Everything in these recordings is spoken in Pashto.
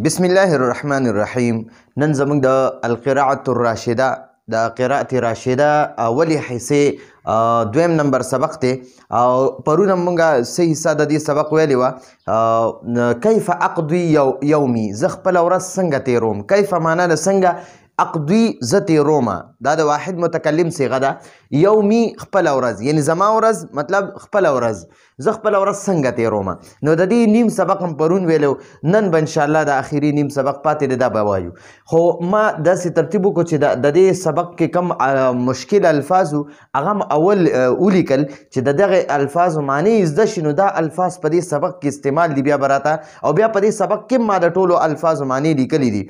بسم الله الرحمن الرحیم. نن زموږ د القراءة الراشده د قراءة راشده اولی حصې دویم نمبر سبق دی او پرونه موږ څه حصه د دې سبق ویلې وه کیف اقضي یومي، زه خپله ورځ څنګه تیروم. کیف معنا د څنګه، اقضي زه تیرومه، دا د واحد متکلم صیغه ده. یومي خپله ورځ، یعنی زما ورځ مطلب خپله ورځ، زه خپله ورځ څنګه تیرومه. نو د دې نیم سبق هم پرون ویلو، نن به انشاءالله د اخري نیم سبق پاتې دی، دا به وایو. خو ما داسې ترتیب وکړو چې د دې سبق کې کم مشکل الفاظ هغه هم اول ولیکل چې د دغه الفاظو معنی زده شي، نو دا الفاظ په دې سبق کې استعمال دي بیا به راته، او بیا په دې سبق کې ما د ټولو الفاظو معنی لیکلي دي.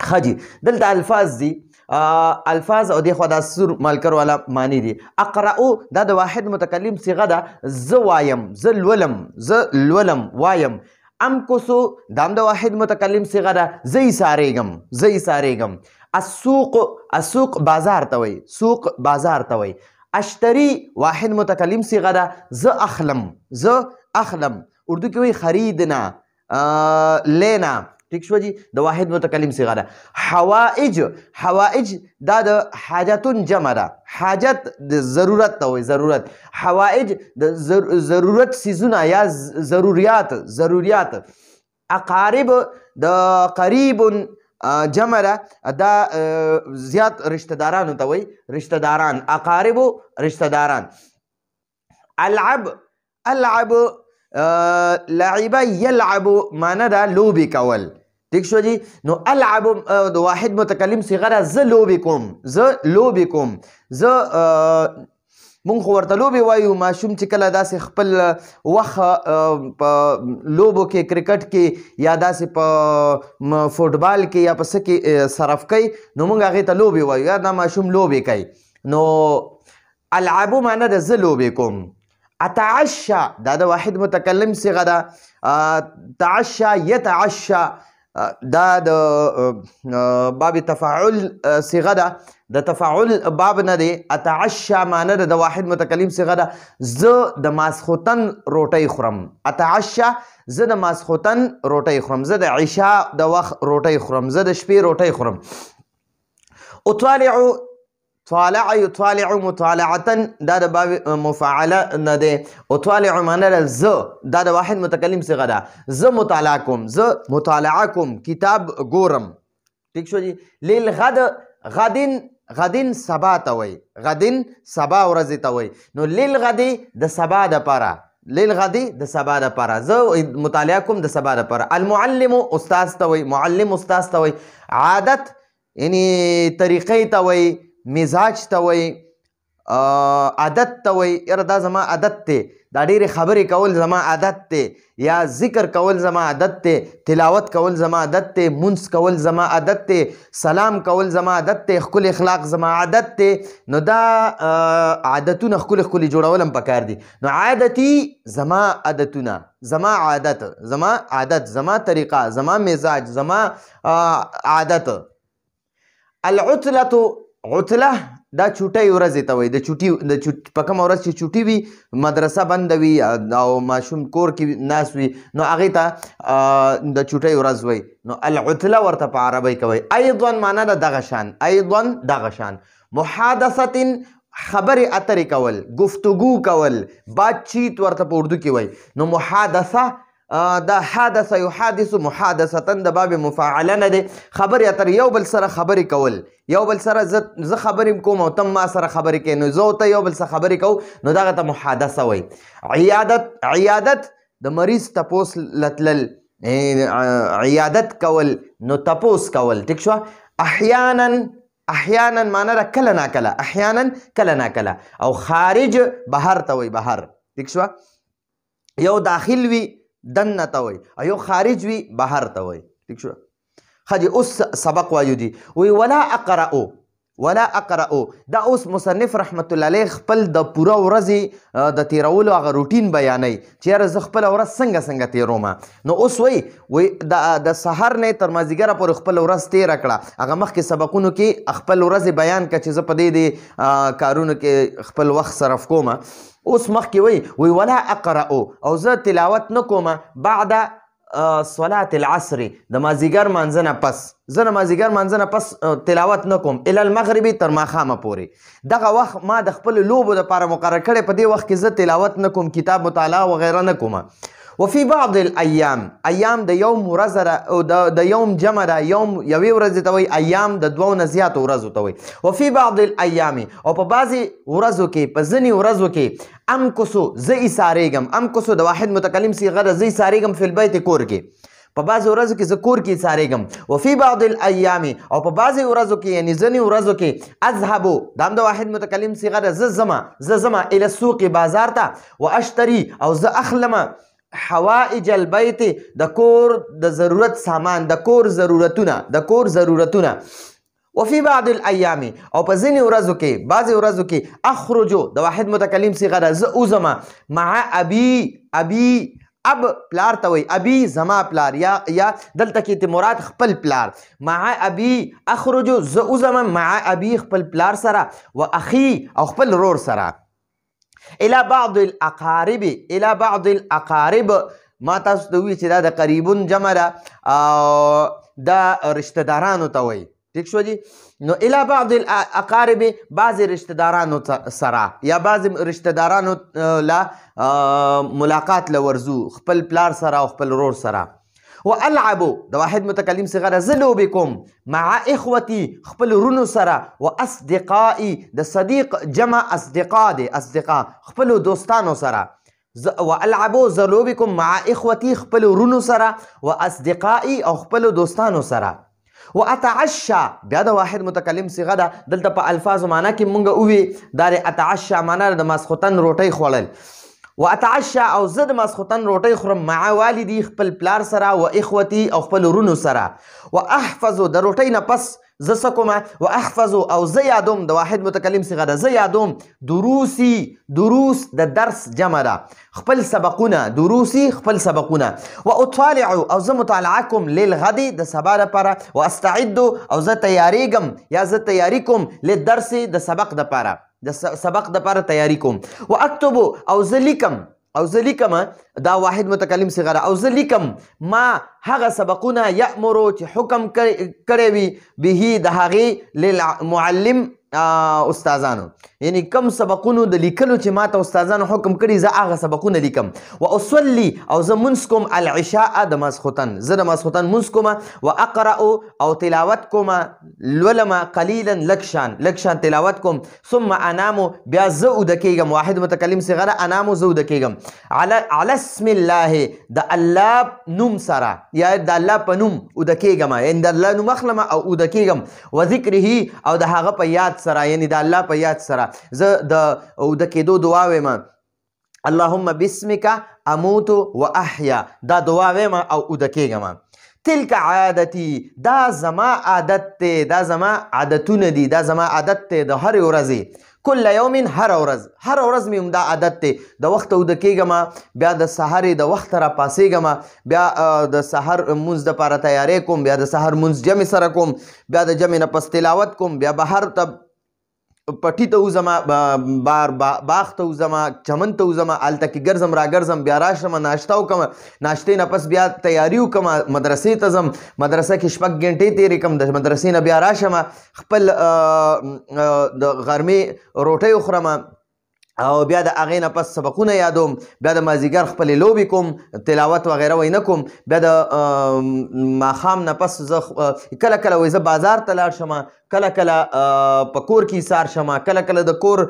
خجی دلته الفاظ دي، الفاظ او دی خو دا سور مالکر والا معنی دي. اقرأو دا د واحد متکلم صیغه ده، زه وایم، زه لولم وایم. امکسو دا هم د واحد متکلم صیغه ده، زه ایساریږم. السوق بازار ته وایي، سوق بازار ته وایي. اشتری واحد متکلم صیغه ده، زه اخلم. اردو کې وایي خریدنا، لینا. ٹھیک شو جی، د واحد متکلم صیغه ده. حوائج دا د حاجتون جمع ده، حاجت د ضرورت ته وایي، ضرورت. حوائج د ضرورت سیزونه یا ضروریات. اقارب د قریب جمع ده، دا زیات رشتہ دارانو ته وایي، رشتہ داران. اقارب رشتہ داران. العب لعب یلعب معنی ده لوبې کول. ٹھیک شو جی. نو العب د واحد متکلم صیغه ده، زه لوبې کوم. مونږ خو ورته لوبې وایو، ماشوم چې کله داسې خپل وخت په لوبو کې، کرکټ کې یا داسې په فوټبال کې یا په څه کې صرف کوي، نو مونږ هغې ته لوبې وایو، یا دا ماشوم لوبې کوي. نو العبو معنی ده زه لوبې کوم. اتعشى دا د واحد متکلم صیغه ده، تعشى یتعشى دا د باب تفاعل صیغه ده، د تفاعل باب نه دی. اتعشى معنی ده د واحد متکلم صیغه ده، زه د ماسخوتن روټۍ خورم. اتعشى زه د ماسخوتن روټۍ خورم، زه د عشاء د وخت روټۍ خورم، زه د شپې روټۍ خورم. اطالع مطالعتن دا د باب مفاعله نه دی. اطالع معنی ده زه، دا د واحد متکلم صیغه ده، زه مطالعه کوم، کتاب ګورم. ٹھیک شو جی. غدن سبا ته وایي، غدن سبا ورځې ته وایي. نو للغد د سبا دپاره، زه مطالعه کوم د سبا دپاره. المعلم استاذ ته وایي، معلم استاذ ته وایي. عادت یعنی طریقې ته وایي، مزاج ته وایي، عادت ته وایي. یاره دا زما عادت دی، دا ډېرې خبرې کول زما عادت دی، یا ذکر کول زما عادت دی، تلاوت کول زما عادت دی، منځ کول زما عادت دی، سلام کول زما عادت دی، ښکلي اخلاق زما عادت دی. نو دا عادتونه ښکلي جوړول هم پکار دي. نو عادتي زما عادتونه، زما عادت، زما طریقه، زما مزاج، زما عادت. عطله دا چوټۍ ورځې ته وایي، د چوټي په کومه ورځ چې چوټي وي، مدرسه بنده وي او ماشوم کور کې ناست وي، نو هغې ته د چوټۍ ورځ وایي. نو العطله ورته په عربۍ کې وایي. ایضا معنا ده دغه شان. محادثت خبرې اترې کول، گفتگو کول، باتچیت ورته په اردو کې وایي. نو محادثه دا حادثه یحادث محادثتن د باب مفاعله نه دی. خبرې اترې، یو بل سره خبرې کول، یو بل سره زه خبرې کوم او تم ما سره خبرې کوي، نو زه او ته یو بل سره خبرې کوو، نو دغه ته محادثه وایي. عیادت د مریض تپوس لتلل، عیادت کول نو تپوس کول. ٹھیک شو. احیانا معنی ده کله نا کله. او خارج بهر ته وایي، بهر. ٹھیک شو. یو داخل وي دننه ته وایي، او یو خارج وي بهر ته وایي. ٹھیک شو. خجی اوس سبق وایو دي. وی ولا اقرأو دا اوس مصنف رحمت الله علیه خپل د پوره ورځې د تیرولو هغه روټین بیانوي چې یاره زه خپله ورځ څنګه تیرومه. نو اوس وی د سهار نه تر مازدیګره پورې خپل ورځ تیره کړه. هغه مخکې سبقونو کې خپل ورځې بیان کړه چې زه په دې کارونو کې خپل وخت صرف کومه. اوس مخکې وی ولا اقرأو، او زه تلاوت نه کومه بعد صلات العصر د مازیګر مانځه نه پس زه د مازیګر مانځه نه پس تلاوت نه کوم الی المغرب تر ماښامه پورې دغه وخت ما د خپلو لوبو دپاره مقرر کړی په دې وخت کې زه تلاوت نه کوم کتاب مطالعه وغیره نه کومه وفي بعض الایام ایام د یوم ورځ او د یوم جمع ده یوم یوې ورځې ته وایي ایام د دوو نه زیاتو ورځو ته وایي وفي بعض الایام او په بعضې ورځو کې په ځینې ورځو کې امکسو زه ایسارېږم امکسو د واحد متکلم صیغه ده زه ایسارېږم فی البیت کور کې په بعضې ورځو کې زه کور کې ایسارېږم وفي بعض الایام او په بعضې ورځو کې یعنې ځینې ورځو کې اذهبو دا هم د واحد متکلم صیغه ده زه ځمه الی السوق بازار ته واشتري او زه اخلمه حوائج البیت د کور د ضرورت سامان د کور ضرورتونه وفي بعض الایام او په ځینې ورځو کې بعضې ورځو کې اخرجو د واحد متکلم صیغه ده زه اوزمه مع ابي اب پلار ته وایي ابي زما پلار یا دلته کې مراد خپل پلار مع ابي اخرجو زه اوزمه مع ابي خپل پلار سره و اخي او خپل رور سره الى بعض الاقارب ما تاسو ته وی چې دا د قریبون جمع ده د رشته دارانو ته وایي ٹھیک شو جی نو الى بعض الاقارب بعض رشته دارانو سره یا بعض رشته دارانو لا ملاقات لورزو خپل پلار سره او خپل رور سره والعبو د واحد متکلم صیغه زه لوبې کوم مع اخوتي خپل رونو سره و اصدقائي د صدیق جمع اصدقا دی اصدقا خپلو دوستانو سره والعبو زه لوبې کوم مع اخوتي خپل رونو سره و اصدقائي او خپلو دوستانو سره واتعشى بیا د واحد متکلم صیغه ده دلته په الفاظو معنا کې مونږ ووي دا د اتعشى معنا د ماسخوتن روټۍ خوړل واتعشى او زه د ماسخوتن روټۍ خورم مع والدي خپل پلار سره و اخوتي او خپل رونو سره واحفظ د روټۍ نه پس زه څه کومه واحفظ او زه یادوم د واحد متکلم صیغه ده زه یادوم دروس د درس جمع ده خپل سبقونه دروسي خپل سبقونه واطالع او زه مطالعه کوم للغد د سبا لپاره واستعد او زه تیاریږم یا زه تیاری کوم للدرس د سبق دپاره د سبق دپاره تیاری کوم واکتب او زه لیکم دا واحد متکلم صیغه او زه لیکم ما هغه سبقونه یأمرو چې حکم کړی وي به د هغې للمعلم استادانو یعنی کم سبقونو د لیکلو چې ما ته استادانو حکم کړي زه هغه سبقونه لیکم واصلي او زه مونځ کوم العشاء د ماسخوتن زه د ماسخوتن مونځ کوم واقرأ او تلاوت کوم لولم قلیلا لږ شان تلاوت کوم ثم انامو بیا زه اوده کیږم واحد متکلم صیغه انامو زه اوده کیږم علی اسم الله د الله نوم سره یا د الله په نوم اوده کیږم یعنی د الله نوم اخلم او اوده کیږم و ذکره او د هغه په یاد سره یعنی د الله په یاد سره زه د اوده کېدو دعا ویم اللهم بسمک اموت و احیا دا دعا ویم او اوده کیږم تلک عادتي دا زما عادت دی دا زما عادتونه دي دا زما عادت دی د هرې ورځې کل یوم هر ورځ مې همدا عادت دی د وخته اوده کیږم بیا د سحرې د وخته راپاڅېږم بیا د سحر مونځ دپاره تیاری کوم بیا د سحر مونځ جمع سره کوم بیا د جمع نه پس تلاوت کوم بیا بهر ته پټي ته وځم باغ ته وځم چمن ته وځم هلته کې ګرځم را ګرځم بیا راشم ناشته وکړم ناشتې نه پس بیا تیاری وکړم مدرسې ته ځم مدرسه کې 6 غنټې تېرې کړم د مدرسې نه بیا راشم خپل د غرمې روټۍ وخورم او بیا د هغې نه پس سبقونه یادوم بیا د مازدیګر خپلې لوبې کوم تلاوت وغیره وی نه کوم بیا د ماښام نه پس زه کله کله وایي زه بازار ته لاړ شم کله کله په کور کې ایسار شم کله کله د کور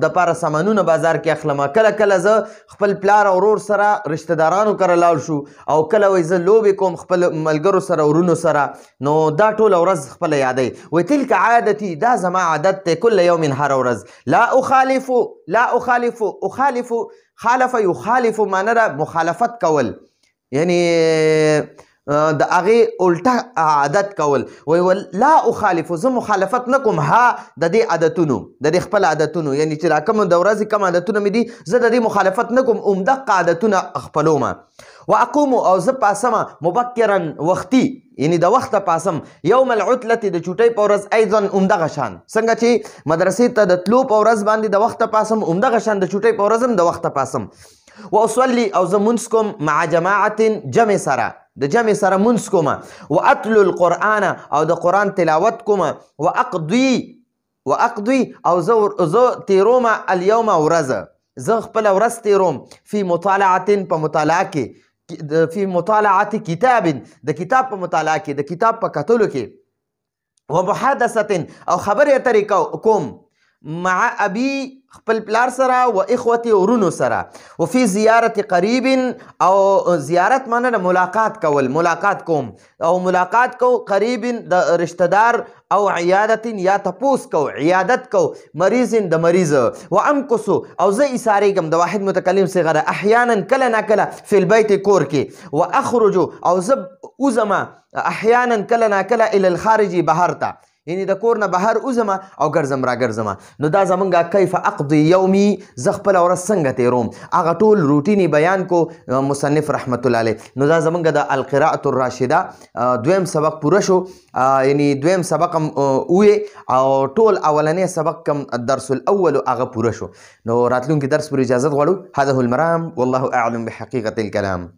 دپاره سامانونه بازار کې اخلم کله کله زه خپل پلار او ورور سره رشته دارانو کره لاړ شو او کله وایي زه لوبې کوم خپل ملګرو سره ورونو سره نو دا ټوله ورځ خپله یادوي وایي تلک عادتي دا زما عادت دی کل یوم هره ورځ لا اخالف خالف یخالف معنی ده مخالفت کول یعنی د هغې الټه عادت کول وایي لا اخالف زه مخالفت نه کوم ها د دې عادتونو د دې خپل عادتونو یعنی چې دا کوم د ورځې کم عادتونه مې دي زه د دې مخالفت نه کوم همدغه عادتونه خپلوم واقوم او زه پاسم مبکرا وختي یعنی د وخته پاسم یوم العطلة د چوټۍ په ورځ ایضا همدغه شان څنګه چې مدرسې ته د تلو په ورځ باندې د وخته پاسم همدغه شان د چوټۍ په ورځ هم د وخته پاسم واصلي او زه مونځ کوم مع جماعت جمع سره د جمع سره منځ کومه واتلو القرآن او د قرآن تلاوت کومه واقضي او زه تیرومه اليوم ورځ زه خپله ورځ تیروم فی مطالعة په مطالعه کې فی مطالعة کتاب د کتاب په مطالعه کې د کتاب په کتلو کې ومحادثة او خبرې اترې کوم مع ابي خپل پلار سره و اخوتي ورونو سره وفي زیارت قریب او زیارت معنی د ملاقات کول ملاقات کوم او ملاقات کو قریب د رشتہ دار او عیادت یا تپوس کو عیادت کو مریض د مریض و امکس او زه ایساریږم د واحد متکلم صیغه احیانا کله نا کله فی البیت کور کې و اخرج او زه اوزما احیانا کله نا کله الی الخارج بهر ته یعنی د کور نه بهر اوزمه او ګرځم را ګرځمه نو دا زمونږه کیف اقضي یومي زه خپله ورځ څنګه تیروم هغه ټول روټیني بیان کو مصنف رحمت الله علیه نو دا زمونږه د القراءة الراشده دویم سبق پوره شو یعنی دویم سبق هم وې او ټول اولنی سبق کم الدرس الاول هغه پوره شو نو راتلونکي درس پر اجازت غواړو هذا هو المرام والله اعلم بحقیقة الكلام